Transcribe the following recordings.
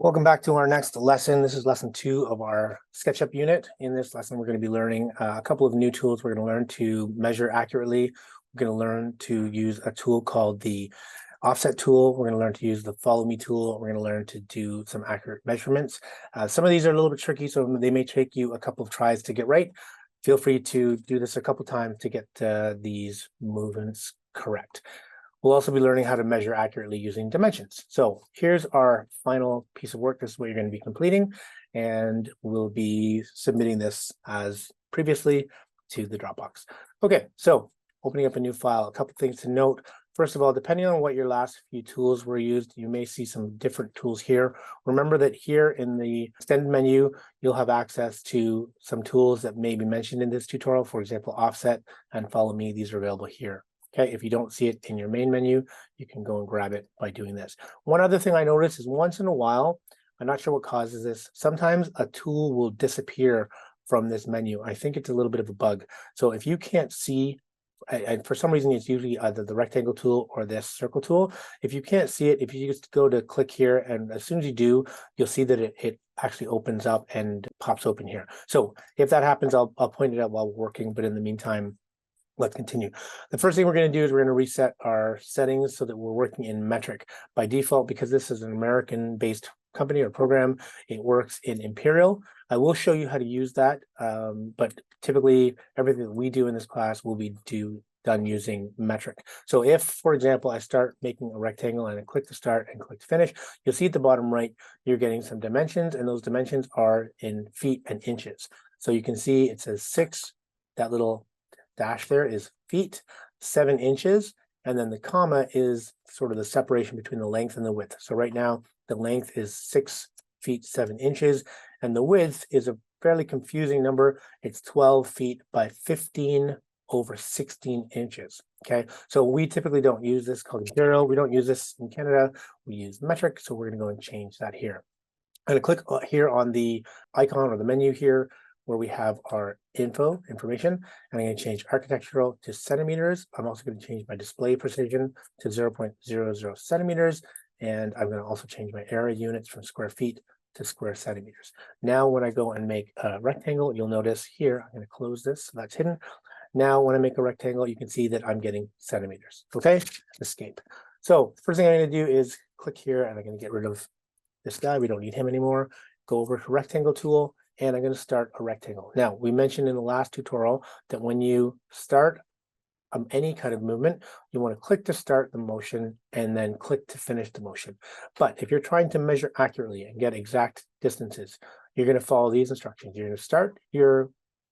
Welcome back to our next lesson. This is lesson 2 of our Sketchup unit. In this lesson, we're going to be learning a couple of new tools. We're going to learn to measure accurately. We're going to learn to use a tool called the offset tool. We're going to learn to use the follow me tool. We're going to learn to do some accurate measurements. Some of these are a little bit tricky, so they may take you a couple of tries to get right. Feel free to do this a couple times to get these movements correct. We'll also be learning how to measure accurately using dimensions. So here's our final piece of work. This is what you're going to be completing, and we'll be submitting this as previously to the Dropbox. Okay, so opening up a new file, a couple things to note. First of all, depending on what your last few tools were used, you may see some different tools here. Remember that here in the extended menu, you'll have access to some tools that may be mentioned in this tutorial. For example, offset and follow me. These are available here. Okay, if you don't see it in your main menu, you can go and grab it by doing this. One other thing I noticed is once in a while, I'm not sure what causes this, sometimes a tool will disappear from this menu. I think it's a little bit of a bug. So if you can't see, and for some reason it's usually either the rectangle tool or this circle tool, if you can't see it, if you just go to click here, and as soon as you do, you'll see that it actually opens up and pops open here. So if that happens, I'll point it out while we're working, but in the meantime, let's continue. The first thing we're going to do is we're going to reset our settings so that we're working in metric. By default, because this is an American-based company or program, it works in imperial. I will show you how to use that, but typically everything that we do in this class will be done using metric. So if, for example, I start making a rectangle and I click to start and click to finish, you'll see at the bottom right, you're getting some dimensions, and those dimensions are in feet and inches. So you can see it says 6, that little dash there is feet, 7 inches, and then the comma is sort of the separation between the length and the width. So right now, the length is 6 feet, 7 inches, and the width is a fairly confusing number. It's 12 feet by 15 over 16 inches. Okay, so we typically don't use this called imperial. We don't use this in Canada. We use metric, so we're going to go and change that here. I'm going to click here on the icon or the menu here, where we have our information, and I'm going to change architectural to centimeters. I'm also going to change my display precision to 0.00 centimeters, and I'm going to also change my area units from square feet to square centimeters. Now, when I go and make a rectangle, you'll notice here, I'm going to close this, so that's hidden. Now, when I make a rectangle, you can see that I'm getting centimeters. Okay, escape. So first thing I'm going to do is click here, and I'm going to get rid of this guy. We don't need him anymore. Go over to rectangle tool, and I'm going to start a rectangle. Now, we mentioned in the last tutorial that when you start any kind of movement, you want to click to start the motion and then click to finish the motion. But if you're trying to measure accurately and get exact distances, you're going to follow these instructions. You're going to start your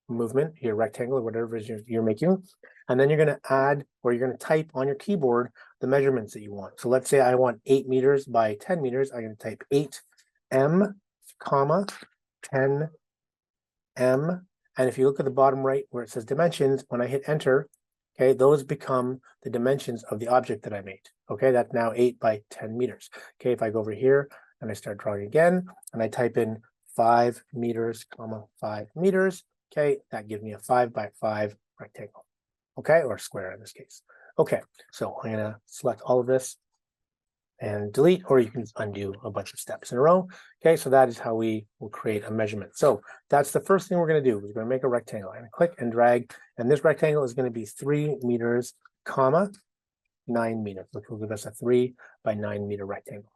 movement, your rectangle, or whatever it is you're making, and then you're going to add, or you're going to type on your keyboard the measurements that you want. So let's say I want 8 meters by 10 meters. I'm going to type 8m, comma, 10m, and if you look at the bottom right where it says dimensions, when I hit enter, okay, those become the dimensions of the object that I made. Okay, that's now 8 by 10 meters. Okay, if I go over here and I start drawing again, and I type in 5 meters, comma, 5 meters, okay, that gives me a 5 by 5 rectangle, okay, or square in this case. Okay, so I'm gonna select all of this and delete, or you can undo a bunch of steps in a row. Okay, so that is how we will create a measurement. So that's the first thing we're going to do. We're going to make a rectangle. I'm going to click and drag, and this rectangle is going to be 3 meters, comma, 9 meters, which will give us a 3 by 9 meter rectangle.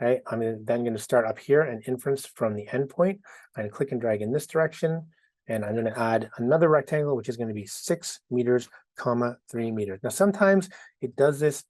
Okay, I'm then going to start up here and inference from the endpoint. I'm going to click and drag in this direction, and I'm going to add another rectangle, which is going to be 6 meters, comma, 3 meters. Now, sometimes it does this.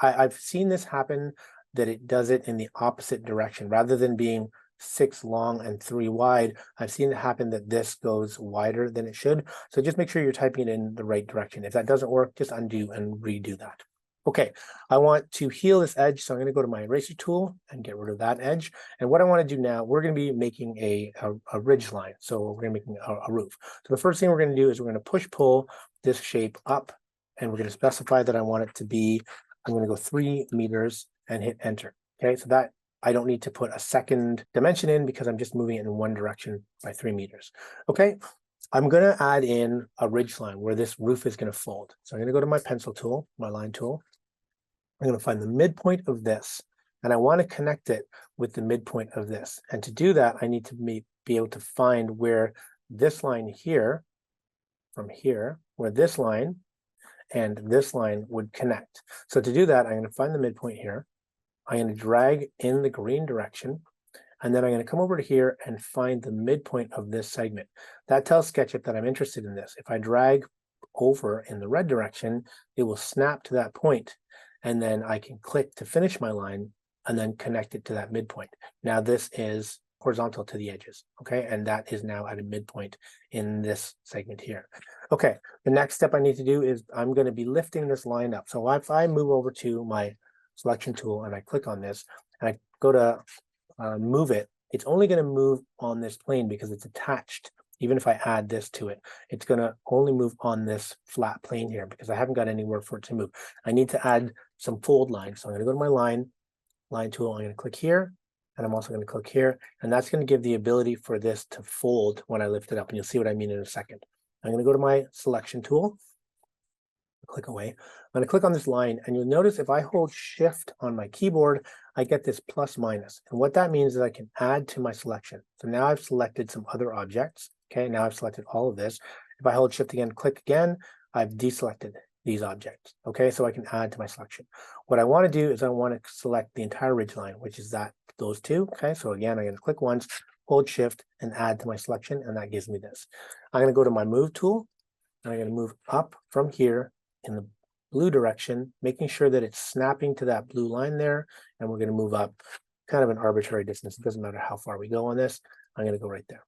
I've seen this happen, that it does it in the opposite direction. Rather than being 6 long and 3 wide, I've seen it happen that this goes wider than it should. So just make sure you're typing it in the right direction. If that doesn't work, just undo and redo that. Okay, I want to heal this edge, so I'm going to go to my eraser tool and get rid of that edge. And what I want to do now, we're going to be making a ridge line. So we're going to be making a roof. So the first thing we're going to do is we're going to push-pull this shape up, and we're going to specify that I want it to be, I'm going to go 3 meters and hit enter. Okay, so that I don't need to put a second dimension in because I'm just moving it in one direction by 3 meters. Okay, I'm going to add in a ridge line where this roof is going to fold. So I'm going to go to my pencil tool, my line tool. I'm going to find the midpoint of this, and I want to connect it with the midpoint of this. And to do that, I need to be able to find where this line here, from here, where this line and this line would connect. So to do that, I'm going to find the midpoint here. I'm going to drag in the green direction, and then I'm going to come over to here and find the midpoint of this segment. That tells SketchUp that I'm interested in this. If I drag over in the red direction, it will snap to that point, and then I can click to finish my line and then connect it to that midpoint. Now this is horizontal to the edges, okay? And that is now at a midpoint in this segment here. Okay, the next step I need to do is I'm going to be lifting this line up. So if I move over to my selection tool and I click on this and I go to move it, it's only going to move on this plane because it's attached. Even if I add this to it, it's going to only move on this flat plane here because I haven't got anywhere for it to move. I need to add some fold lines. So I'm going to go to my line tool. I'm going to click here, and I'm also going to click here, and that's going to give the ability for this to fold when I lift it up, and you'll see what I mean in a second. I'm going to go to my selection tool, click away. I'm going to click on this line, and you'll notice if I hold shift on my keyboard, I get this plus minus. And what that means is I can add to my selection. So now I've selected some other objects. Okay, now I've selected all of this. If I hold shift again, click again, I've deselected these objects. Okay, so I can add to my selection. What I want to do is I want to select the entire ridge line, which is those two. Okay, so again, I'm going to click once, hold shift, and add to my selection, and that gives me this. I'm going to go to my move tool, and I'm going to move up from here in the blue direction, making sure that it's snapping to that blue line there, and we're going to move up kind of an arbitrary distance. It doesn't matter how far we go on this. I'm going to go right there.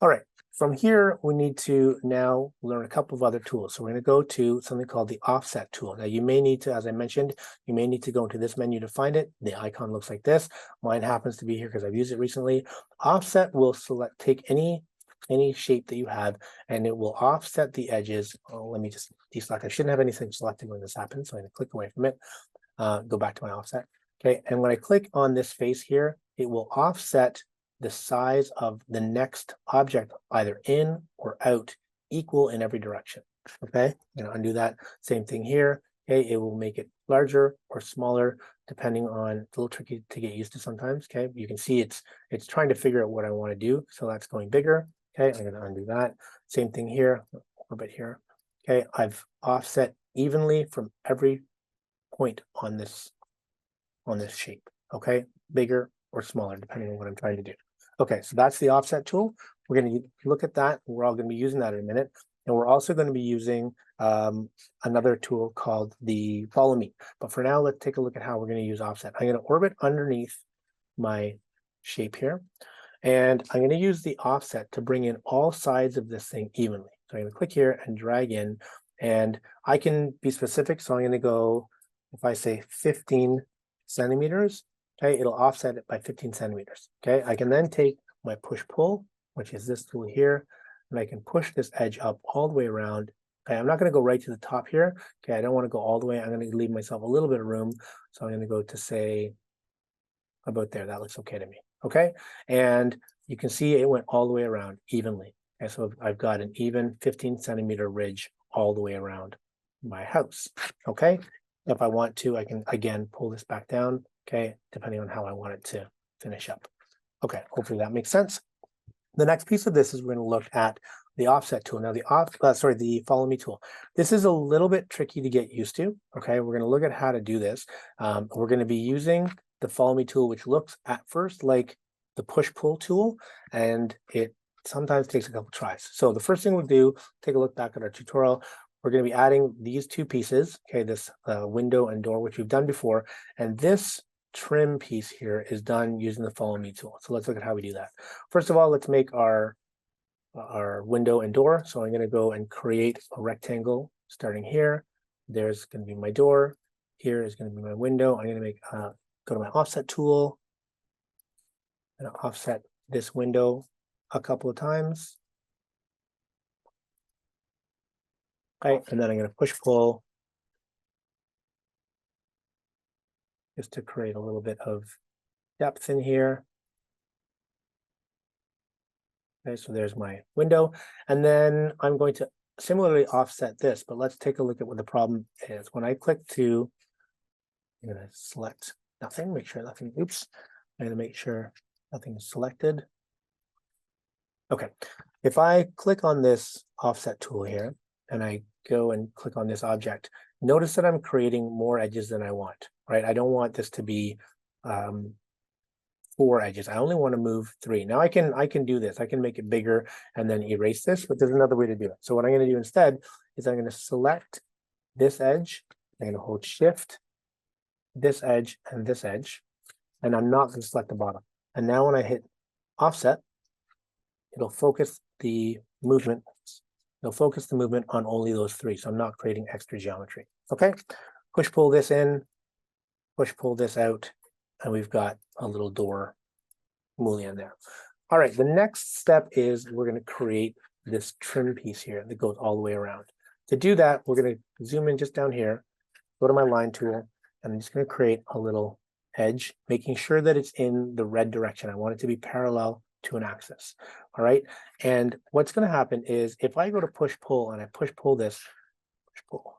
All right, from here, we need to now learn a couple of other tools. So we're going to go to something called the offset tool. Now you may need to, as I mentioned, you may need to go into this menu to find it. The icon looks like this. Mine happens to be here because I've used it recently. Offset will take any shape that you have, and it will offset the edges. Oh, let me just deselect. I shouldn't have anything selected when this happens, so I'm going to click away from it. Go back to my offset. Okay, and when I click on this face here, it will offset the size of the next object, either in or out, equal in every direction. Okay, I'm going to undo that. Same thing here. Okay, it will make it larger or smaller depending on. It's a little tricky to get used to sometimes. Okay, you can see it's trying to figure out what I want to do. So that's going bigger. Okay, I'm going to undo that. Same thing here, a bit here. Okay, I've offset evenly from every point on this shape. Okay, bigger or smaller depending on what I'm trying to do. Okay, so that's the offset tool. We're going to look at that. We're all going to be using that in a minute. And we're also going to be using another tool called the follow me. But for now, let's take a look at how we're going to use offset. I'm going to orbit underneath my shape here. And I'm going to use the offset to bring in all sides of this thing evenly. So I'm going to click here and drag in. And I can be specific. So I'm going to go, if I say 15 centimeters, okay, it'll offset it by 15 centimeters. Okay, I can then take my push-pull, which is this tool here, and I can push this edge up all the way around. Okay, I'm not going to go right to the top here. Okay, I don't want to go all the way. I'm going to leave myself a little bit of room. So I'm going to go to say about there. That looks okay to me. Okay, and you can see it went all the way around evenly. Okay, so I've got an even 15 centimeter ridge all the way around my house. Okay, if I want to, I can again pull this back down. Okay, depending on how I want it to finish up. Okay, hopefully that makes sense. The next piece of this is we're going to look at the offset tool. Now the follow me tool. This is a little bit tricky to get used to. Okay, we're going to look at how to do this. We're going to be using the follow me tool, which looks at first like the push pull tool, and it sometimes takes a couple tries. So the first thing we'll do, take a look back at our tutorial. We're going to be adding these two pieces. Okay, this window and door, which we've done before, and this trim piece here is done using the follow me tool. So let's look at how we do that. First of all, let's make our window and door. So I'm going to go and create a rectangle starting here. There's going to be my door. Here is going to be my window. I'm going to make go to my offset tool and offset this window a couple of times. Okay, and then I'm going to push pull just to create a little bit of depth in here. Okay, so there's my window. And then I'm going to similarly offset this, but let's take a look at what the problem is. When I click to, I'm going to select nothing, make sure nothing, oops. I'm gonna make sure nothing is selected. Okay, if I click on this offset tool here and I go and click on this object, notice that I'm creating more edges than I want, right? I don't want this to be 4 edges. I only want to move 3. Now I can do this. I can make it bigger and then erase this, but there's another way to do it. So what I'm going to do instead is I'm going to select this edge. I'm going to hold Shift, this edge, and this edge, and I'm not going to select the bottom. And now when I hit offset, it'll focus the movement. It'll focus the movement on only those 3. So I'm not creating extra geometry. Okay, push pull this in, push pull this out, and we've got a little door mullion there. All right, the next step is we're going to create this trim piece here that goes all the way around. To do that, we're going to zoom in just down here, go to my line tool, and I'm just going to create a little edge, making sure that it's in the red direction. I want it to be parallel to an axis. All right, and what's going to happen is if I go to push pull and I push pull this, push pull,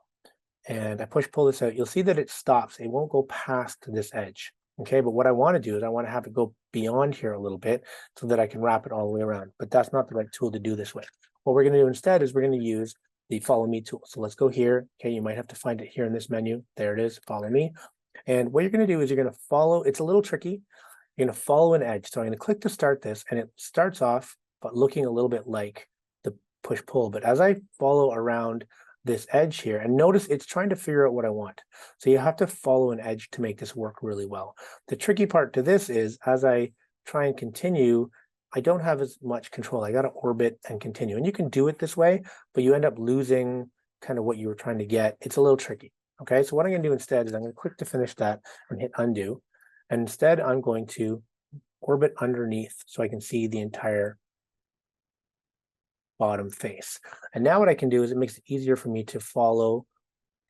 and I push pull this out, you'll see that it stops. It won't go past this edge. Okay, but what I want to do is I want to have it go beyond here a little bit so that I can wrap it all the way around. But that's not the right tool to do this with. What we're going to do instead is we're going to use the follow me tool. So let's go here. Okay, you might have to find it here in this menu. There it is, follow me. And what you're going to do is you're going to follow, it's a little tricky. You're going to follow an edge. So I'm going to click to start this, and it starts off, but looking a little bit like the push pull. But as I follow around this edge here, and notice it's trying to figure out what I want. So you have to follow an edge to make this work really well. The tricky part to this is as I try and continue, I don't have as much control. I got to orbit and continue. And you can do it this way, but you end up losing kind of what you were trying to get. It's a little tricky. Okay, so what I'm going to do instead is I'm going to click to finish that and hit undo. And instead, I'm going to orbit underneath so I can see the entire bottom face. And now what I can do is it makes it easier for me to follow.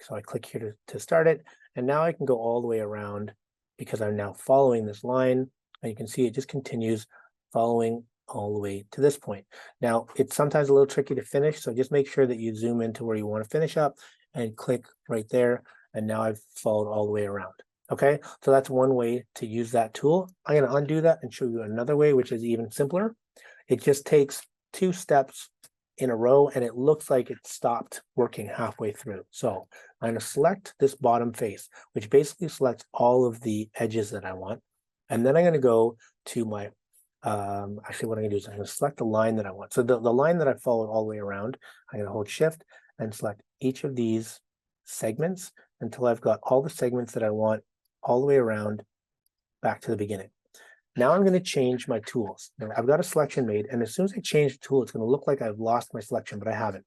So I click here to start it. And now I can go all the way around because I'm now following this line. And you can see it just continues following all the way to this point. Now, it's sometimes a little tricky to finish. So just make sure that you zoom into where you want to finish up and click right there. And now I've followed all the way around. Okay, so that's one way to use that tool. I'm going to undo that and show you another way, which is even simpler. It just takes 2 steps in a row and it looks like it stopped working halfway through. So I'm going to select this bottom face, which basically selects all of the edges that I want. And then I'm going to go to my, actually what I'm going to do is I'm going to select the line that I want. So the line that I followed all the way around, I'm going to hold Shift and select each of these segments until I've got all the segments that I want all the way around back to the beginning. Now I'm going to change my tools. Now I've got a selection made, and as soon as I change the tool, it's going to look like I've lost my selection, but I haven't.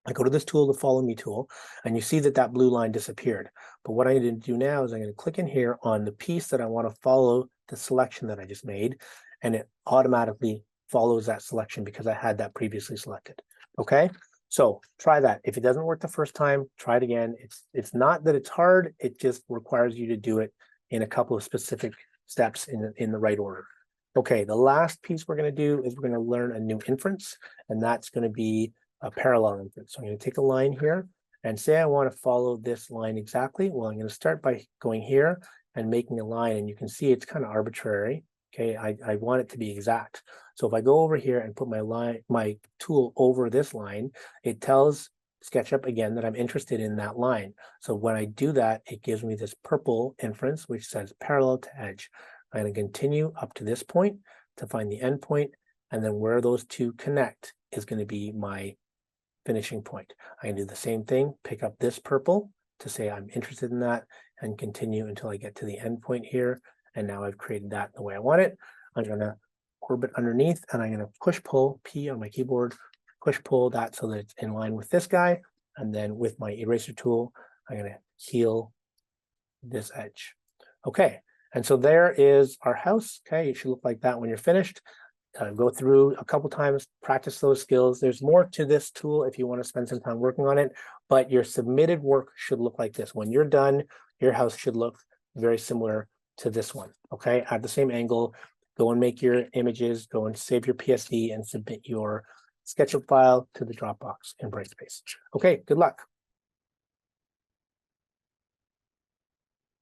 I go to this tool, the follow me tool, and you see that that blue line disappeared. But what I'm going to do now is I'm going to click in here on the piece that I want to follow the selection that I just made, and it automatically follows that selection because I had that previously selected. Okay, so try that. If it doesn't work the first time, try it again. It's not that it's hard, it just requires you to do it in a couple of specific steps in the right order. Okay, the last piece we're going to do is we're going to learn a new inference, and that's going to be a parallel inference. So I'm going to take a line here and say I want to follow this line exactly. Well, I'm going to start by going here and making a line, and you can see it's kind of arbitrary. Okay, I want it to be exact. So if I go over here and put my tool over this line, it tells SketchUp again that I'm interested in that line. So when I do that, it gives me this purple inference, which says parallel to edge. I'm going to continue up to this point to find the end point, and then where those two connect is going to be my finishing point. I can do the same thing, pick up this purple to say I'm interested in that, and continue until I get to the end point here. And now I've created that the way I want it. I'm going to orbit underneath, and I'm going to push pull P on my keyboard, push pull that so that it's in line with this guy. And then with my eraser tool, I'm going to heal this edge. Okay, and so there is our house. Okay, it should look like that when you're finished. Go through a couple times, practice those skills. There's more to this tool if you want to spend some time working on it, but your submitted work should look like this. When you're done, your house should look very similar to this one. Okay, at the same angle, go and make your images, go and save your PSD and submit your SketchUp file to the Dropbox in Brightspace. Okay, good luck.